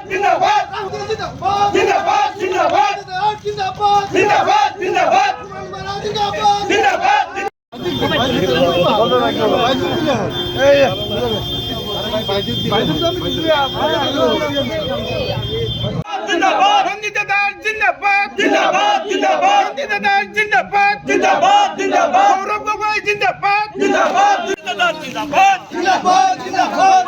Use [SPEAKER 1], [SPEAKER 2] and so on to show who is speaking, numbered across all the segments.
[SPEAKER 1] জিন্দাবাদ জিন্দাবাদ জিন্দাবাদ জিন্দাবাদ জিন্দাবাদ জিন্দাবাদ জিন্দাবাদ জিন্দাবাদ রঞ্জিতদার জিন্দাবাদ জিন্দাবাদ জিন্দাবাদ রঞ্জিতদার জিন্দাবাদ জিন্দাবাদ জিন্দাবাদ গৌরব গগৈ জিন্দাবাদ জিন্দাবাদ জিন্দাবাদ জিন্দাবাদ জিন্দাবাদ জিন্দাবাদ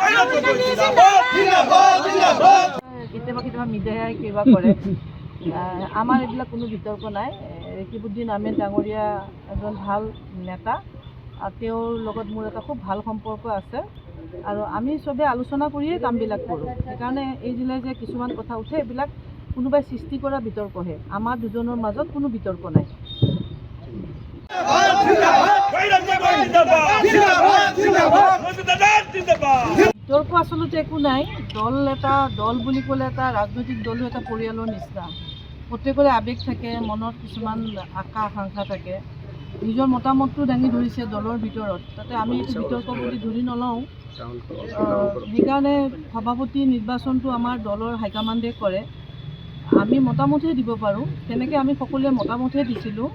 [SPEAKER 1] জিন্দাবাদ জিন্দাবাদ
[SPEAKER 2] কেতিয়াবা মিডিয়াই কিবা কৰে আমাৰ এইবিলাক কোনো বিতৰ্ক নাই। ৰেকিবুদ্দিন আহমেদ ডাঙৰীয়া এজন ভাল নেতা, তেওঁৰ লগত মোৰ এটা খুব ভাল সম্পৰ্ক আছে আৰু আমি চবে আলোচনা কৰিয়ে কামবিলাক কৰোঁ। সেইকাৰণে এই জিলাই যে কিছুমান কথা উঠে এইবিলাক কোনোবাই সৃষ্টি কৰা বিতৰ্কহে, আমাৰ দুজনৰ মাজত কোনো বিতৰ্ক নাই। বিতৰ্ক আচলতে একো নাই। দল বুলি ক'লে এটা ৰাজনৈতিক দলো এটা পৰিয়ালৰ নিচিনা। প্ৰত্যেকৰে আৱেগ থাকে, মনত কিছুমান আশা আকাংক্ষা থাকে। নিজৰ মতামতটো দাঙি ধৰিছে দলৰ ভিতৰত, তাতে আমি এইটো বিতৰ্ক বুলি ধৰি নলওঁ। সেইকাৰণে সভাপতি নিৰ্বাচনটো আমাৰ দলৰ হাইকমাণ্ডে কৰে, আমি মতামতহে দিব পাৰোঁ। তেনেকৈ আমি সকলোৱে মতামতহে দিছিলোঁ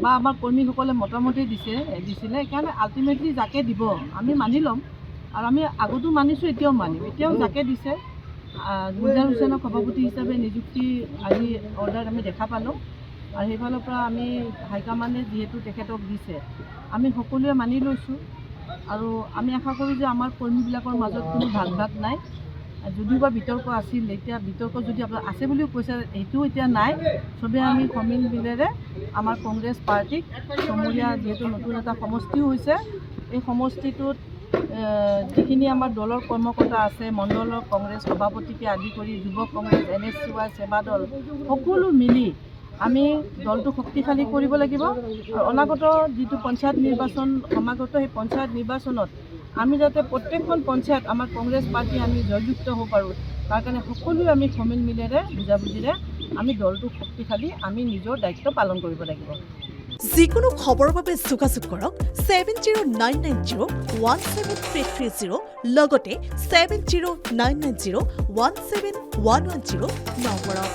[SPEAKER 2] বা আমাৰ কৰ্মীসকলে মতামতেই দিছিলে। সেইকাৰণে আল্টিমেটলি যাকে দিব আমি মানি ল'ম আৰু আমি আগতো মানিছোঁ, এতিয়াও মানিম। এতিয়াও যাকে দিছে গুলজাৰ হুছেইনক সভাপতি হিচাপে নিযুক্তি আজি অৰ্ডাৰ আমি দেখা পালোঁ আৰু সেইফালৰ পৰা আমি হাইকমাণ্ডে যিহেতু তেখেতক দিছে আমি সকলোৱে মানি লৈছোঁ আৰু আমি আশা কৰোঁ যে আমাৰ কৰ্মীবিলাকৰ মাজত কোনো ভাগ নাই। যদিও বা বিতৰ্ক আছিল, এতিয়া বিতৰ্ক যদি আপোনাৰ আছে বুলিও কৈছে, এইটো এতিয়া নাই। চবেই আমি সমিল মিলেৰে আমাৰ কংগ্ৰেছ পাৰ্টীক সমূহীয়া যিহেতু নতুন এটা সমষ্টিও হৈছে, এই সমষ্টিটোত যিখিনি আমাৰ দলৰ কৰ্মকৰ্তা আছে, মণ্ডলৰ কংগ্ৰেছ সভাপতিকে আদি কৰি যুৱ কংগ্ৰেছ, NSCY, সেৱা দল সকলো মিলি আমি দলটো শক্তিশালী কৰিব লাগিব আৰু অনাগত যিটো পঞ্চায়ত নিৰ্বাচন সমাগত, সেই পঞ্চায়ত নিৰ্বাচনত আমি যাতে প্ৰত্যেকখন পঞ্চায়ত আমাৰ কংগ্ৰেছ পাৰ্টী আমি জয়যুক্ত হ'ব পাৰোঁ, তাৰ কাৰণে সকলোৱে আমি সমিল মিলেৰে বুজাবুজিৰে আমি দলটো শক্তিশালী, আমি নিজৰ দায়িত্ব পালন কৰিব লাগিব।
[SPEAKER 3] যিকোনো খবৰৰ বাবে যোগাযোগ কৰক 7099017330 লগতে 7099017110 নম্বৰত।